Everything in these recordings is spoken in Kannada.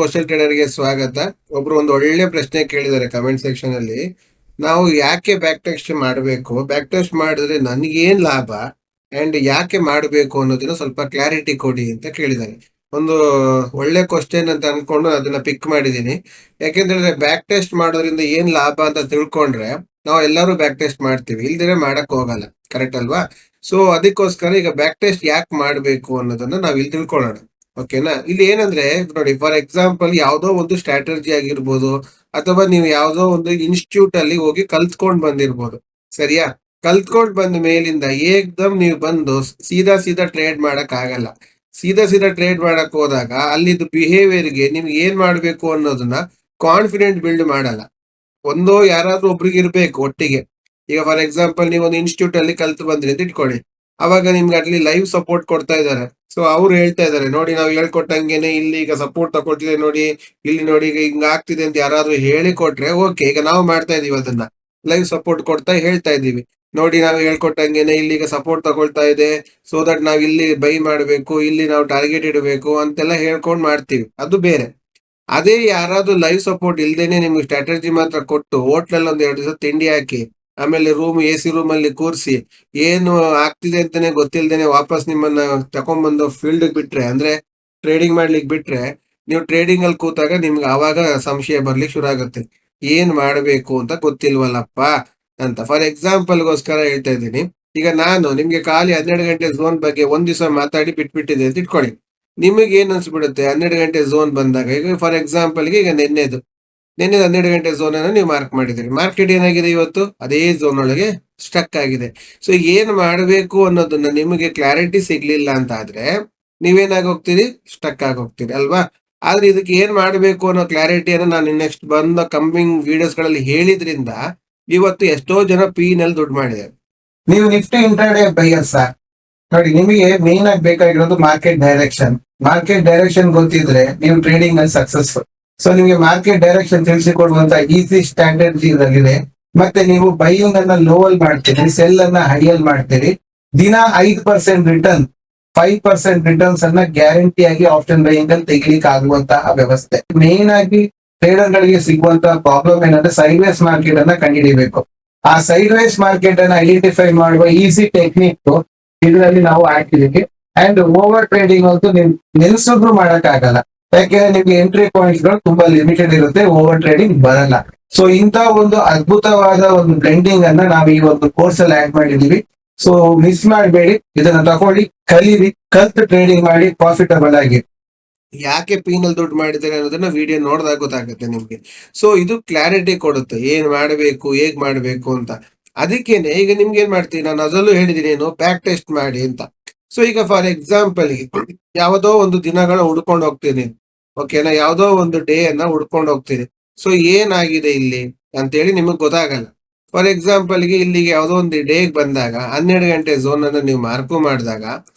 ಕ್ವಶನ್ ಟ್ರೇಡರ್ಗೆ ಸ್ವಾಗತ. ಒಬ್ರು ಒಂದು ಒಳ್ಳೆ ಪ್ರಶ್ನೆ ಕೇಳಿದ್ದಾರೆ ಕಮೆಂಟ್ ಸೆಕ್ಷನ್ ಅಲ್ಲಿ. ನಾವು ಯಾಕೆ ಬ್ಯಾಕ್ ಟೆಸ್ಟ್ ಮಾಡಬೇಕು, ಬ್ಯಾಕ್ ಟೆಸ್ಟ್ ಮಾಡಿದ್ರೆ ನನಗೇನ್ ಲಾಭ ಅಂಡ್ ಯಾಕೆ ಮಾಡಬೇಕು ಅನ್ನೋದನ್ನ ಸ್ವಲ್ಪ ಕ್ಲಾರಿಟಿ ಕೊಡಿ ಅಂತ ಕೇಳಿದ್ದಾರೆ. ಒಂದು ಒಳ್ಳೆ ಕ್ವಶನ್ ಅಂತ ಅನ್ಕೊಂಡು ಅದನ್ನ ಪಿಕ್ ಮಾಡಿದೀನಿ. ಯಾಕೆಂದ್ರೆ ಬ್ಯಾಕ್ ಟೆಸ್ಟ್ ಮಾಡೋದ್ರಿಂದ ಏನ್ ಲಾಭ ಅಂತ ತಿಳ್ಕೊಂಡ್ರೆ ನಾವು ಎಲ್ಲರೂ ಬ್ಯಾಕ್ ಟೆಸ್ಟ್ ಮಾಡ್ತೀವಿ, ಇಲ್ದಿರೆ ಮಾಡಕ್ ಹೋಗಲ್ಲ. ಕರೆಕ್ಟ್ ಅಲ್ವಾ? ಸೊ ಅದಕ್ಕೋಸ್ಕರ ಈಗ ಬ್ಯಾಕ್ ಟೆಸ್ಟ್ ಯಾಕೆ ಮಾಡಬೇಕು ಅನ್ನೋದನ್ನ ನಾವ್ ಇಲ್ಲಿ ತಿಳ್ಕೊಳ್ಳೋಣ. ಓಕೆನಾ? ಇಲ್ಲಿ ಏನಂದ್ರೆ ನೋಡಿ, ಫಾರ್ ಎಕ್ಸಾಂಪಲ್ ಯಾವ್ದೋ ಒಂದು ಸ್ಟ್ರಾಟಜಿ ಆಗಿರ್ಬೋದು, ಅಥವಾ ನೀವು ಯಾವ್ದೋ ಒಂದು ಇನ್ಸ್ಟಿಟ್ಯೂಟ್ ಅಲ್ಲಿ ಹೋಗಿ ಕಲ್ತ್ಕೊಂಡ್ ಬಂದಿರ್ಬೋದು. ಸರಿಯಾ? ಕಲ್ತ್ಕೊಂಡ್ ಬಂದ ಮೇಲಿಂದ ಏಕ್ದಮ್ ನೀವು ಬಂದು ಸೀದಾ ಸೀದಾ ಟ್ರೇಡ್ ಮಾಡಕ್ ಆಗಲ್ಲ. ಸೀದಾ ಸೀದಾ ಟ್ರೇಡ್ ಮಾಡಕ್ ಹೋದಾಗ ಅಲ್ಲಿದ್ದು ಬಿಹೇವಿಯರ್ಗೆ ನಿಮ್ಗೆ ಏನ್ ಮಾಡ್ಬೇಕು ಅನ್ನೋದನ್ನ ಕಾನ್ಫಿಡೆಂಟ್ ಬಿಲ್ಡ್ ಮಾಡಲ್ಲ. ಒಂದೋ ಯಾರಾದ್ರೂ ಒಬ್ರಿಗೆ ಇರ್ಬೇಕು ಒಟ್ಟಿಗೆ. ಈಗ ಫಾರ್ ಎಕ್ಸಾಂಪಲ್ ನೀವು ಒಂದು ಇನ್ಸ್ಟಿಟ್ಯೂಟ್ ಅಲ್ಲಿ ಕಲ್ತು ಬಂದ್ರಿ ಅಂತ ಇಟ್ಕೊಳ್ಳಿ. ಅವಾಗ ನಿಮ್ಗೆ ಅಲ್ಲಿ ಲೈವ್ ಸಪೋರ್ಟ್ ಕೊಡ್ತಾ ಇದ್ದಾರೆ. ಸೊ ಅವ್ರು ಹೇಳ್ತಾ ಇದಾರೆ, ನೋಡಿ ನಾವು ಹೇಳ್ಕೊಟ್ಟಂಗೆನೆ ಇಲ್ಲಿ ಈಗ ಸಪೋರ್ಟ್ ತಗೊಳ್ತಿದೆ ನೋಡಿ, ಇಲ್ಲಿ ನೋಡಿ ಈಗ ಹಿಂಗ ಆಗ್ತಿದೆ ಅಂತ ಯಾರಾದ್ರೂ ಹೇಳಿ ಕೊಟ್ರೆ ಓಕೆ. ಈಗ ನಾವು ಮಾಡ್ತಾ ಇದೀವಿ, ಅದನ್ನ ಲೈವ್ ಸಪೋರ್ಟ್ ಕೊಡ್ತಾ ಹೇಳ್ತಾ ಇದೀವಿ. ನೋಡಿ ನಾವು ಹೇಳ್ಕೊಟ್ಟಂಗೆನೆ ಇಲ್ಲಿ ಈಗ ಸಪೋರ್ಟ್ ತಗೊಳ್ತಾ ಇದೆ, ಸೊ ದಟ್ ನಾವ್ ಇಲ್ಲಿ ಬೈ ಮಾಡ್ಬೇಕು, ಇಲ್ಲಿ ನಾವು ಟಾರ್ಗೆಟ್ ಇಡಬೇಕು ಅಂತೆಲ್ಲ ಹೇಳ್ಕೊಂಡ್ ಮಾಡ್ತೀವಿ, ಅದು ಬೇರೆ. ಅದೇ ಯಾರಾದ್ರೂ ಲೈವ್ ಸಪೋರ್ಟ್ ಇಲ್ದೇನೆ ನಿಮ್ಗೆ ಸ್ಟ್ರಾಟಜಿ ಮಾತ್ರ ಕೊಟ್ಟು ಹೋಟ್ಲಲ್ಲಿ ಒಂದ್ 2 ದಿವಸ ತಿಂಡಿ ಹಾಕಿ, ಆಮೇಲೆ AC ರೂಮ್ ಅಲ್ಲಿ ಕೂರಿಸಿ, ಏನು ಆಗ್ತಿದೆ ಅಂತಾನೆ ಗೊತ್ತಿಲ್ದೇನೆ ವಾಪಸ್ ನಿಮ್ಮನ್ನ ತಕೊಂಡ್ಬಂದು ಫೀಲ್ಡ್ ಬಿಟ್ರೆ, ಅಂದ್ರೆ ಟ್ರೇಡಿಂಗ್ ಮಾಡ್ಲಿಕ್ಕೆ ಬಿಟ್ರೆ, ನೀವು ಟ್ರೇಡಿಂಗ್ ಅಲ್ಲಿ ಕೂತಾಗ ನಿಮ್ಗೆ ಆವಾಗ ಸಂಶಯ ಬರ್ಲಿಕ್ಕೆ ಶುರು ಆಗುತ್ತೆ. ಏನ್ ಮಾಡ್ಬೇಕು ಅಂತ ಗೊತ್ತಿಲ್ವಲ್ಲಪ್ಪ ಅಂತ. ಫಾರ್ ಎಕ್ಸಾಂಪಲ್ ಗೋಸ್ಕರ ಹೇಳ್ತಾ ಇದ್ದೀನಿ. ಈಗ ನಾನು ನಿಮ್ಗೆ ಖಾಲಿ 12 ಗಂಟೆ ಝೋನ್ ಬಗ್ಗೆ ಒಂದ್ ದಿವಸ ಮಾತಾಡಿ ಬಿಟ್ಬಿಟ್ಟಿದೆ ಅಂತ ಇಟ್ಕೊಳ್ಳಿ. ನಿಮಗೆ ಏನ್ ಅನ್ಸ್ಬಿಡುತ್ತೆ 12 ಗಂಟೆ ಝೋನ್ ಬಂದಾಗ? ಈಗ ಫಾರ್ ಎಕ್ಸಾಂಪಲ್ ಈಗ ನಿನ್ನೆದು 12 ಗಂಟೆ ಝೋನ್ ಅನ್ನು ನೀವು ಮಾರ್ಕ್ ಮಾಡಿದಿರಿ. ಮಾರ್ಕೆಟ್ ಏನಾಗಿದೆ ಇವತ್ತು? ಅದೇ ಝೋನ್ ಒಳಗೆ ಸ್ಟಕ್ ಆಗಿದೆ. ಸೊ ಏನ್ ಮಾಡಬೇಕು ಅನ್ನೋದನ್ನ ನಿಮಗೆ ಕ್ಲಾರಿಟಿ ಸಿಗ್ಲಿಲ್ಲ ಅಂತ ಆದ್ರೆ ನೀವೇನಾಗಿ ಹೋಗ್ತೀರಿ? ಸ್ಟಕ್ ಆಗಿ ಹೋಗ್ತೀರಿ ಅಲ್ವಾ? ಆದ್ರೆ ಇದಕ್ಕೆ ಏನ್ ಮಾಡಬೇಕು ಅನ್ನೋ ಕ್ಲಾರಿಟಿಯನ್ನು ನಾನು ನೆಕ್ಸ್ಟ್ ಬಂದ ಕಮ್ಮಿಂಗ್ ವಿಡಿಯೋಸ್ ಗಳಲ್ಲಿ ಹೇಳಿದ್ರಿಂದ ಇವತ್ತು ಎಷ್ಟೋ ಜನ ನಲ್ಲಿ ದುಡ್ಡು ಮಾಡಿದ್ದಾರೆ. ನೀವು ನಿಫ್ಟಿ ಇಂಟ್ರಾಡೇ ಬೈಯರ್ಸ್ ನೋಡಿ, ನಿಮಗೆ ಮೇನ್ ಆಗಿ ಬೇಕಾಗಿರೋದು ಮಾರ್ಕೆಟ್ ಡೈರೆಕ್ಷನ್. ಮಾರ್ಕೆಟ್ ಡೈರೆಕ್ಷನ್ ಗೊತ್ತಿದ್ರೆ ನೀವು ಟ್ರೇಡಿಂಗ್ ಅಲ್ಲಿ ಸಕ್ಸಸ್ಫುಲ್. ಸೊ ನಿಮಗೆ ಮಾರ್ಕೆಟ್ ಡೈರೆಕ್ಷನ್ ತಿಳಿಸಿಕೊಡುವಂತ ಈಸಿ ಸ್ಟ್ರಾಟಜಿ ಇದರಲ್ಲಿದೆ. ಮತ್ತೆ ನೀವು ಬೈಯಿಂಗ್ ಅನ್ನ ಲೋ ಅಲ್ಲಿ ಮಾಡ್ತೀರಿ, ಸೆಲ್ ಅನ್ನ ಹೈ ಅಲ್ಲಿ ಮಾಡ್ತೀರಿ. ದಿನ 5% ರಿಟರ್ನ್, 5% ರಿಟರ್ನ್ಸ್ ಅನ್ನ ಗ್ಯಾರಂಟಿ ಆಗಿ ಆಪ್ಷನ್ ಬೈಯಿಂಗ್ ಅಲ್ಲಿ ತೆಗಿಲಿಕ್ಕೆ ಆಗುವಂತಹ ವ್ಯವಸ್ಥೆ. ಮೇನ್ ಆಗಿ ಟ್ರೇಡರ್ ಗಳಿಗೆ ಸಿಗುವಂತಹ ಪ್ರಾಬ್ಲಮ್ ಏನಂದ್ರೆ ಸೈಡ್ ವೇಸ್ ಮಾರ್ಕೆಟ್ ಅನ್ನ ಕಂಡುಹಿಡಿಯಬೇಕು. ಆ ಸೈಡ್ ವೇಸ್ ಮಾರ್ಕೆಟ್ ಅನ್ನ ಐಡೆಂಟಿಫೈ ಮಾಡುವ ಈಸಿ ಟೆಕ್ನಿಕ್ ಇದರಲ್ಲಿ ನಾವು ಹಾಕಿದೀವಿ. ಅಂಡ್ ಓವರ್ ಟ್ರೇಡಿಂಗ್ ಅಂತೂ ನೀವು ನಿಲ್ಸಿದ್ರು ಮಾಡಕ್ ಆಗಲ್ಲ, ಯಾಕೆಂದ್ರೆ ನಿಮ್ಗೆ ಎಂಟ್ರಿ ಪಾಯಿಂಟ್ಸ್ ಗಳು ತುಂಬಾ ಲಿಮಿಟೆಡ್ ಇರುತ್ತೆ, ಓವರ್ ಟ್ರೇಡಿಂಗ್ ಬರಲ್ಲ. ಸೊ ಇಂತ ಒಂದು ಅದ್ಭುತವಾದ ಒಂದು ಬ್ಲೆಂಡಿಂಗ್ ಅನ್ನ ನಾವು ಈ ಒಂದು ಕೋರ್ಸ್ ಅಲ್ಲಿ ಆಡ್ ಮಾಡಿದೀವಿ. ಸೊ ಮಿಸ್ ಮಾಡಬೇಡಿ, ಇದನ್ನ ತಗೊಳ್ಳಿ, ಕಲೀರಿ, ಕಲ್ತು ಟ್ರೇಡಿಂಗ್ ಮಾಡಿ ಪ್ರಾಫಿಟಬಲ್ ಆಗಿ. ಯಾಕೆ ನಲ್ಲಿ ದುಡ್ಡು ಮಾಡಿದ್ದಾರೆ ಅನ್ನೋದನ್ನ ವಿಡಿಯೋ ನೋಡಿದಾಗ ಗೊತ್ತಾಗುತ್ತೆ ನಿಮ್ಗೆ. ಸೊ ಇದು ಕ್ಲಾರಿಟಿ ಕೊಡುತ್ತೆ ಏನ್ ಮಾಡಬೇಕು, ಹೇಗ್ ಮಾಡ್ಬೇಕು ಅಂತ. ಅದಕ್ಕೇನೆ ಈಗ ನಿಮ್ಗೆ ಏನ್ ಮಾಡ್ತೀನಿ, ನಾನು ಅದರಲ್ಲೂ ಹೇಳಿದೀನಿ ಏನು, ಬ್ಯಾಕ್ ಟೆಸ್ಟ್ ಮಾಡಿ ಅಂತ. ಸೊ ಈಗ ಫಾರ್ ಎಕ್ಸಾಂಪಲ್ ಯಾವುದೋ ಒಂದು ದಿನಗಳ ಹುಡ್ಕೊಂಡು ಹೋಗ್ತೀನಿ, ಓಕೆನಾ? ಯಾವುದೋ ಒಂದು ಡೇ ಅನ್ನ ಹುಡ್ಕೊಂಡು ಹೋಗ್ತೀನಿ. ಸೊ ಏನಾಗಿದೆ ಇಲ್ಲಿ ಅಂತೇಳಿ ನಿಮಗ್ ಗೊತ್ತಾಗಲ್ಲ. ಫಾರ್ ಎಕ್ಸಾಂಪಲ್ ಇಲ್ಲಿಗೆ ಯಾವುದೋ ಒಂದು ಡೇಗೆ ಬಂದಾಗ 12 ಗಂಟೆ ಝೋನ್ ಅನ್ನ ನೀವು ಮಾರ್ಕು ಮಾಡಿದಾಗ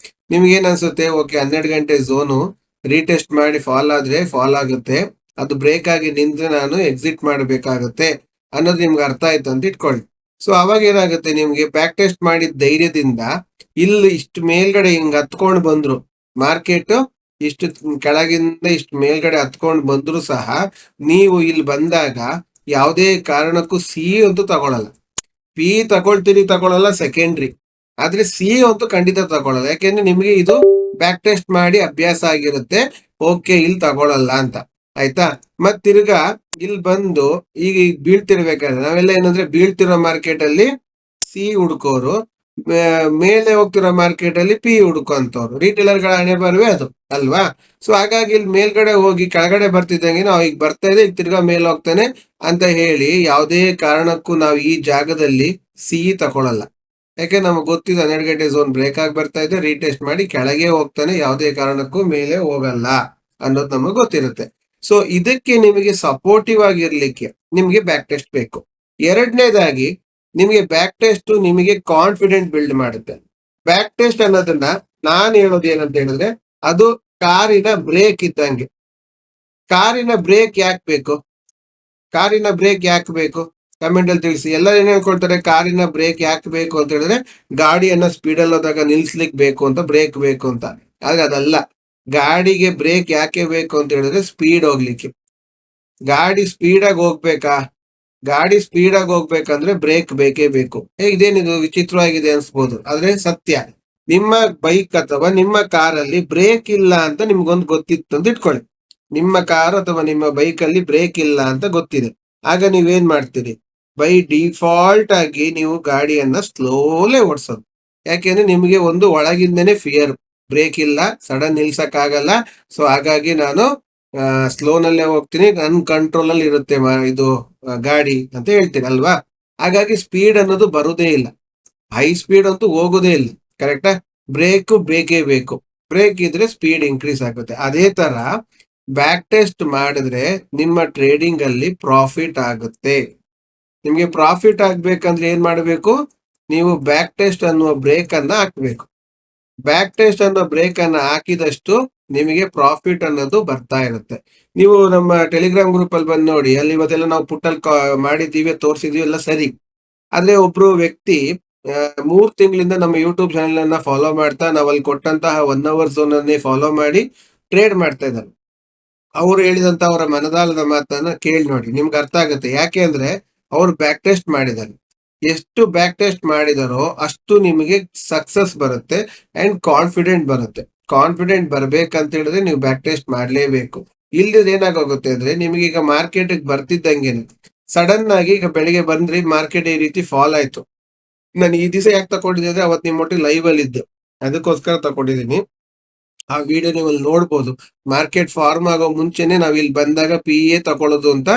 ನಿಮ್ಗೆ ಏನ್ ಅನ್ಸುತ್ತೆ? ಓಕೆ, 12 ಗಂಟೆ ಝೋನು ರೀಟೆಸ್ಟ್ ಮಾಡಿ ಫಾಲ್ ಆದ್ರೆ ಫಾಲ್ ಆಗುತ್ತೆ, ಅದು ಬ್ರೇಕ್ ಆಗಿ ನಿಂತ್ರೆ ನಾನು ಎಕ್ಸಿಟ್ ಮಾಡಬೇಕಾಗುತ್ತೆ ಅನ್ನೋದು ನಿಮ್ಗೆ ಅರ್ಥ ಆಯ್ತು ಅಂತ ಇಟ್ಕೊಳ್ಳಿ. ಸೊ ಅವಾಗ ಏನಾಗುತ್ತೆ, ನಿಮ್ಗೆ ಬ್ಯಾಕ್ ಟೆಸ್ಟ್ ಮಾಡಿದ ಧೈರ್ಯದಿಂದ ಇಲ್ಲಿ ಇಷ್ಟು ಮೇಲ್ಗಡೆ ಹಿಂಗ್ ಹತ್ಕೊಂಡು ಬಂದ್ರು, ಮಾರ್ಕೆಟ್ ಇಷ್ಟು ಕೆಳಗಿಂದ ಇಷ್ಟು ಮೇಲ್ಗಡೆ ಹತ್ಕೊಂಡು ಬಂದ್ರು ಸಹ ನೀವು ಇಲ್ಲಿ ಬಂದಾಗ ಯಾವುದೇ ಕಾರಣಕ್ಕೂ ಸಿ ಅಂತೂ ತಗೊಳಲ್ಲ. ಪಿ ತಗೊಳ್ಳಲ್ಲ ಸೆಕೆಂಡ್ರಿ, ಆದ್ರೆ ಸಿ ಅಂತೂ ಖಂಡಿತ ತಗೊಳ್ಳಲ್ಲ. ಯಾಕೆಂದ್ರೆ ನಿಮ್ಗೆ ಇದು ಬ್ಯಾಕ್ ಟೆಸ್ಟ್ ಮಾಡಿ ಅಭ್ಯಾಸ ಆಗಿರುತ್ತೆ. ಓಕೆ, ಇಲ್ಲಿ ತಗೊಳಲ್ಲ ಅಂತ, ಆಯ್ತಾ? ಮತ್ ತಿರ್ಗಾ ಇಲ್ಲಿ ಬಂದು ಈಗ ಬೀಳ್ತಿರ್ಬೇಕಾದ್ರೆ ನಾವೆಲ್ಲ ಏನಂದ್ರೆ ಬೀಳ್ತಿರೋ ಮಾರ್ಕೆಟ್ ಅಲ್ಲಿ ಸಿ ಹುಡ್ಕೋರು, ಮೇಲೆ ಹೋಗ್ತಿರೋ ಮಾರ್ಕೆಟ್ ಅಲ್ಲಿ ಪಿ ಹುಡ್ಕೊಂತವ್ರು. ರಿಟೇಲರ್ ಗಳ ಹಣೆ ಬರುವೆ ಅದು ಅಲ್ವಾ? ಸೊ ಹಾಗಾಗಿ ಇಲ್ಲಿ ಮೇಲ್ಗಡೆ ಹೋಗಿ ಕೆಳಗಡೆ ಬರ್ತಿದ್ದಂಗೆ ನಾವು ಈಗ ಬರ್ತಾ ಇದೆ, ಈಗ ತಿರ್ಗಾ ಮೇಲೆ ಹೋಗ್ತಾನೆ ಅಂತ ಹೇಳಿ ಯಾವುದೇ ಕಾರಣಕ್ಕೂ ನಾವು ಈ ಜಾಗದಲ್ಲಿ ಸಿ ತಗೊಳಲ್ಲ. ಯಾಕೆ ನಮ್ಗೆ ಗೊತ್ತಿದೆ 12 ಗಂಟೆ ಝೋನ್ ಬ್ರೇಕ್ ಆಗಿ ಬರ್ತಾ ಇದೆ, ರೀಟೆಸ್ಟ್ ಮಾಡಿ ಕೆಳಗೆ ಹೋಗ್ತಾನೆ, ಯಾವುದೇ ಕಾರಣಕ್ಕೂ ಮೇಲೆ ಹೋಗಲ್ಲ ಅನ್ನೋದು ನಮಗೆ ಗೊತ್ತಿರುತ್ತೆ. ಸೊ ಇದಕ್ಕೆ ನಿಮಗೆ ಸಪೋರ್ಟಿವ್ ಆಗಿರ್ಲಿಕ್ಕೆ ನಿಮ್ಗೆ ಬ್ಯಾಕ್ ಟೆಸ್ಟ್ ಬೇಕು. ಎರಡನೇದಾಗಿ ನಿಮಗೆ ಬ್ಯಾಕ್ ಟೆಸ್ಟ್ ನಿಮಗೆ ಕಾನ್ಫಿಡೆಂಟ್ ಬಿಲ್ಡ್ ಮಾಡುತ್ತೆ. ಬ್ಯಾಕ್ ಟೆಸ್ಟ್ ಅನ್ನೋದನ್ನ ನಾನು ಹೇಳೋದು ಏನಂತ ಹೇಳಿದ್ರೆ, ಅದು ಕಾರಿನ ಬ್ರೇಕ್ ಇದ್ದಂಗೆ. ಕಾರಿನ ಬ್ರೇಕ್ ಯಾಕೆ ಬೇಕು? ಕಾರಿನ ಬ್ರೇಕ್ ಯಾಕೆ ಬೇಕು ಕಮೆಂಟ್ ಅಲ್ಲಿ ತಿಳಿಸಿ. ಎಲ್ಲರೂ ಏನ್ ಹೇಳ್ಕೊಳ್ತಾರೆ, ಕಾರಿನ ಬ್ರೇಕ್ ಯಾಕೆ ಬೇಕು ಅಂತ ಹೇಳಿದ್ರೆ ಗಾಡಿಯನ್ನ ಸ್ಪೀಡಲ್ಲಿ ಹೋದಾಗ ನಿಲ್ಸ್ಲಿಕ್ಕೆ ಬೇಕು ಅಂತ ಬ್ರೇಕ್ ಬೇಕು ಅಂತ. ಆದ್ರೆ ಅದಲ್ಲ. ಗಾಡಿಗೆ ಬ್ರೇಕ್ ಯಾಕೆ ಬೇಕು ಅಂತ ಹೇಳಿದ್ರೆ ಸ್ಪೀಡ್ ಹೋಗ್ಲಿಕ್ಕೆ. ಗಾಡಿ ಸ್ಪೀಡಾಗಿ ಹೋಗ್ಬೇಕಾ? ಗಾಡಿ ಸ್ಪೀಡಾಗಿ ಹೋಗ್ಬೇಕಂದ್ರೆ ಬ್ರೇಕ್ ಬೇಕೇ ಬೇಕು. ಇದೇನಿದು ವಿಚಿತ್ರವಾಗಿದೆ ಅನ್ಸ್ಬೋದು, ಆದ್ರೆ ಸತ್ಯ. ನಿಮ್ಮ ಬೈಕ್ ಅಥವಾ ನಿಮ್ಮ ಕಾರಲ್ಲಿ ಬ್ರೇಕ್ ಇಲ್ಲ ಅಂತ ನಿಮ್ಗೊಂದು ಗೊತ್ತಿತ್ತು ಅಂತ ಇಟ್ಕೊಳ್ಳಿ. ನಿಮ್ಮ ಕಾರ್ ಅಥವಾ ನಿಮ್ಮ ಬೈಕ್ ಅಲ್ಲಿ ಬ್ರೇಕ್ ಇಲ್ಲ ಅಂತ ಗೊತ್ತಿದೆ. ಆಗ ನೀವೇನ್ ಮಾಡ್ತೀರಿ? ಬೈ ಡಿಫಾಲ್ಟ್ ಆಗಿ ನೀವು ಗಾಡಿಯನ್ನ ಸ್ಲೋಲೇ ಓಡಿಸೋದು. ಯಾಕೆಂದ್ರೆ ನಿಮಗೆ ಒಂದು ಒಳಗಿಂದನೇ ಫಿಯರ್, ಬ್ರೇಕ್ ಇಲ್ಲ, ಸಡನ್ ನಿಲ್ಸಕ್ ಆಗಲ್ಲ. ಸೊ ಹಾಗಾಗಿ ನಾನು ಸ್ಲೋನಲ್ಲೇ ಹೋಗ್ತೀನಿ, ನನ್ ಕಂಟ್ರೋಲ್ ಅಲ್ಲಿ ಇರುತ್ತೆ ಇದು ಗಾಡಿ ಅಂತ ಹೇಳ್ತೀನಿ ಅಲ್ವಾ. ಹಾಗಾಗಿ ಸ್ಪೀಡ್ ಅನ್ನೋದು ಬರುದೇ ಇಲ್ಲ, ಹೈ ಸ್ಪೀಡ್ ಅಂತೂ ಹೋಗೋದೇ ಇಲ್ಲ. ಕರೆಕ್ಟಾ? ಬ್ರೇಕ್ ಬೇಕೇ ಬೇಕು. ಬ್ರೇಕ್ ಇದ್ರೆ ಸ್ಪೀಡ್ ಇನ್ಕ್ರೀಸ್ ಆಗುತ್ತೆ. ಅದೇ ತರ ಬ್ಯಾಕ್ ಟೆಸ್ಟ್ ಮಾಡಿದ್ರೆ ನಿಮ್ಮ ಟ್ರೇಡಿಂಗ್ ಅಲ್ಲಿ ಪ್ರಾಫಿಟ್ ಆಗುತ್ತೆ. ನಿಮ್ಗೆ ಪ್ರಾಫಿಟ್ ಆಗ್ಬೇಕಂದ್ರೆ ಏನ್ ಮಾಡಬೇಕು? ನೀವು ಬ್ಯಾಕ್ ಟೆಸ್ಟ್ ಅನ್ನುವ ಬ್ರೇಕ್ ಅನ್ನ ಹಾಕ್ಬೇಕು. ಬ್ಯಾಕ್ ಟೆಸ್ಟ್ ಅನ್ನೋ ಬ್ರೇಕ್ ಅನ್ನ ಹಾಕಿದಷ್ಟು ನಿಮಗೆ ಪ್ರಾಫಿಟ್ ಅನ್ನೋದು ಬರ್ತಾ ಇರುತ್ತೆ. ನೀವು ನಮ್ಮ ಟೆಲಿಗ್ರಾಮ್ ಗ್ರೂಪ್ ಅಲ್ಲಿ ಬಂದು ನೋಡಿ, ಅಲ್ಲಿ ಇವತ್ತೆಲ್ಲ ನಾವು ಪುಟ್ಟಲ್ಲಿ ಮಾಡಿದೀವಿ, ತೋರಿಸಿದೀವಿ, ಎಲ್ಲ ಸರಿ. ಆದ್ರೆ ಒಬ್ರು ವ್ಯಕ್ತಿ 3 ತಿಂಗಳಿಂದ ನಮ್ಮ ಯೂಟ್ಯೂಬ್ ಚಾನೆಲ್ ಅನ್ನ ಫಾಲೋ ಮಾಡ್ತಾ, ನಾವ್ ಅಲ್ಲಿ ಕೊಟ್ಟಂತಹ 1 ಅವರ್ ಝೋನ್ ಅನ್ನೇ ಫಾಲೋ ಮಾಡಿ ಟ್ರೇಡ್ ಮಾಡ್ತಾ ಇದ್ದಾರೆ. ಅವ್ರು ಹೇಳಿದಂತ ಅವರ ಮನದಾಳದ ಮಾತನ್ನ ಕೇಳಿ ನೋಡಿ, ನಿಮ್ಗೆ ಅರ್ಥ ಆಗುತ್ತೆ. ಯಾಕೆ ಅಂದ್ರೆ ಅವ್ರು ಬ್ಯಾಕ್ ಟೆಸ್ಟ್ ಮಾಡಿದ್ದಾರೆ. ಎಷ್ಟು ಬ್ಯಾಕ್ ಟೆಸ್ಟ್ ಮಾಡಿದಾರೋ ಅಷ್ಟು ನಿಮಗೆ ಸಕ್ಸಸ್ ಬರುತ್ತೆ ಅಂಡ್ ಕಾನ್ಫಿಡೆಂಟ್ ಬರುತ್ತೆ. ಕಾನ್ಫಿಡೆಂಟ್ ಬರ್ಬೇಕಂತ ಹೇಳಿದ್ರೆ ನೀವು ಬ್ಯಾಕ್ ಟೆಸ್ಟ್ ಮಾಡ್ಲೇಬೇಕು. ಇಲ್ದಿದ್ರೆ ಏನಾಗೋಗುತ್ತೆ ಅಂದ್ರೆ ನಿಮ್ಗೆ ಈಗ ಮಾರ್ಕೆಟ್ ಬರ್ತಿದ್ದಂಗೆನೆ ಸಡನ್ ಆಗಿ ಈಗ ಬೆಳಿಗ್ಗೆ ಬಂದ್ರಿ, ಮಾರ್ಕೆಟ್ ಈ ರೀತಿ ಫಾಲ್ ಆಯ್ತು. ನಾನು ಈ ದಿವಸ ಯಾಕೆ ತಗೊಂಡಿದ್ದೆ ಅಂದ್ರೆ ಅವತ್ತು ನಿಮ್ಮ ಒಟ್ಟಿಗೆ ಲೈವ್ ಅಲ್ಲಿ ಇದ್ದೆ, ಅದಕ್ಕೋಸ್ಕರ ತಗೊಂಡಿದ್ದೀನಿ. ಆ ವಿಡಿಯೋ ನೀವು ಅಲ್ಲಿ ನೋಡ್ಬೋದು. ಮಾರ್ಕೆಟ್ ಫಾರ್ಮ್ ಆಗೋ ಮುಂಚೆನೆ ನಾವ್ ಇಲ್ಲಿ ಬಂದಾಗ PE ತಗೊಳ್ಳೋದು ಅಂತ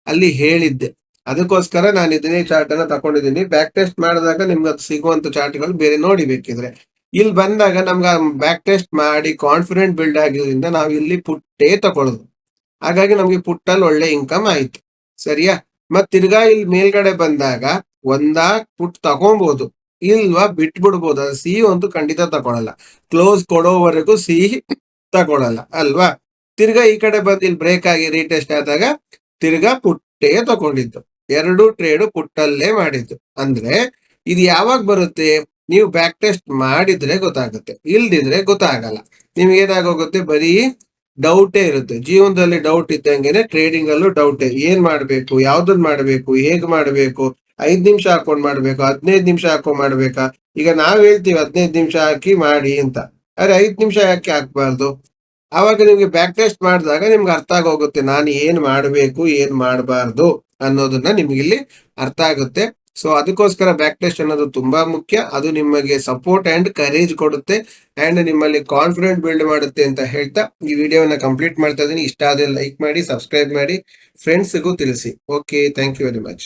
ಅಲ್ಲಿ ಹೇಳಿದ್ದೆ. ಅದಕ್ಕೋಸ್ಕರ ನಾನು ಇದನ್ನೇ ಚಾರ್ಟ್ ಅನ್ನ ತಗೊಂಡಿದ್ದೀನಿ. ಬ್ಯಾಕ್ ಟೆಸ್ಟ್ ಮಾಡಿದಾಗ ನಿಮ್ಗೆ ಅದು ಸಿಗುವಂತ ಚಾರ್ಟ್ಗಳು ಬೇರೆ ನೋಡಿ ಬೇಕಿದ್ರೆ. ಇಲ್ಲಿ ಬಂದಾಗ ನಮ್ಗೆ ಬ್ಯಾಕ್ ಟೆಸ್ಟ್ ಮಾಡಿ ಕಾನ್ಫಿಡೆಂಟ್ ಬಿಲ್ಡ್ ಆಗಿರೋದ್ರಿಂದ ನಾವು ಇಲ್ಲಿ ಪುಟ್ಟೇ ತಗೊಳ್ಳೋದು. ಹಾಗಾಗಿ ನಮ್ಗೆ ಪುಟ್ಟಲ್ಲಿ ಒಳ್ಳೆ ಇನ್ಕಮ್ ಆಯ್ತು. ಸರಿಯಾ? ಮತ್ ತಿರ್ಗಾ ಇಲ್ಲಿ ಮೇಲ್ಗಡೆ ಬಂದಾಗ ಒಂದಾ ಪುಟ್ ತಗೊಬಹುದು, ಇಲ್ವಾ ಬಿಟ್ಬಿಡ್ಬೋದು. ಅದು ಸಿಹಿ ಅಂತೂ ಖಂಡಿತ ತಗೊಳಲ್ಲ. ಕ್ಲೋಸ್ ಕೊಡೋವರೆಗೂ ಸಿಹಿ ತಗೊಳಲ್ಲ ಅಲ್ವಾ. ತಿರ್ಗಾ ಈ ಕಡೆ ಬಂದು ಇಲ್ಲಿ ಬ್ರೇಕ್ ಆಗಿ ರೀಟೆಸ್ಟ್ ಆದಾಗ ತಿರ್ಗಾ ಪುಟ್ಟೇ ತಗೊಂಡಿದ್ದು. 2 ಟ್ರೇಡ್ ಪುಟ್ಟಲ್ಲೇ ಮಾಡಿದ್ದು. ಅಂದ್ರೆ ಇದು ಯಾವಾಗ ಬರುತ್ತೆ? ನೀವು ಬ್ಯಾಕ್ ಟೆಸ್ಟ್ ಮಾಡಿದ್ರೆ ಗೊತ್ತಾಗುತ್ತೆ, ಇಲ್ದಿದ್ರೆ ಗೊತ್ತಾಗಲ್ಲ. ನಿಮ್ಗೆ ಏನಾಗೋಗುತ್ತೆ? ಬರೀ ಡೌಟೇ ಇರುತ್ತೆ. ಜೀವನದಲ್ಲಿ ಡೌಟ್ ಇದ್ದಂಗೆನೆ ಟ್ರೇಡಿಂಗ್ ಅಲ್ಲೂ ಡೌಟೇ. ಏನ್ ಮಾಡ್ಬೇಕು, ಯಾವ್ದನ್ ಮಾಡ್ಬೇಕು, ಹೇಗ್ ಮಾಡ್ಬೇಕು, 5 ನಿಮಿಷ ಹಾಕೊಂಡ್ ಮಾಡ್ಬೇಕು, 15 ನಿಮಿಷ ಹಾಕೊಂಡ್ ಮಾಡ್ಬೇಕಾ? ಈಗ ನಾವ್ ಹೇಳ್ತೀವಿ 15 ನಿಮಿಷ ಹಾಕಿ ಮಾಡಿ ಅಂತ, ಆದ್ರೆ 5 ನಿಮಿಷ ಯಾಕೆ ಹಾಕ್ಬಾರ್ದು? ಆವಾಗ ನಿಮ್ಗೆ ಬ್ಯಾಕ್ ಟೆಸ್ಟ್ ಮಾಡಿದಾಗ ನಿಮ್ಗೆ ಅರ್ಥ ಆಗೋಗುತ್ತೆ ನಾನು ಏನ್ ಮಾಡ್ಬೇಕು, ಏನ್ ಮಾಡಬಾರ್ದು ಅನ್ನೋದನ್ನ ನಿಮ್ಗೆ ಇಲ್ಲಿ ಅರ್ಥ ಆಗುತ್ತೆ. ಸೊ ಅದಕ್ಕೋಸ್ಕರ ಬ್ಯಾಕ್ ಟೆಸ್ಟ್ ಅನ್ನೋದು ತುಂಬಾ ಮುಖ್ಯ. ಅದು ನಿಮಗೆ ಸಪೋರ್ಟ್ ಅಂಡ್ ಕರೇಜ್ ಕೊಡುತ್ತೆ ಅಂಡ್ ನಿಮ್ಮಲ್ಲಿ ಕಾನ್ಫಿಡೆಂಟ್ ಬಿಲ್ಡ್ ಮಾಡುತ್ತೆ ಅಂತ ಹೇಳ್ತಾ ಈ ವಿಡಿಯೋನ ಕಂಪ್ಲೀಟ್ ಮಾಡ್ತಾ ಇದೀನಿ. ಇಷ್ಟ ಆದ್ರೆ ಲೈಕ್ ಮಾಡಿ, ಸಬ್ಸ್ಕ್ರೈಬ್ ಮಾಡಿ, ಫ್ರೆಂಡ್ಸ್ಗೂ ತಿಳಿಸಿ. Okay, thank you very much.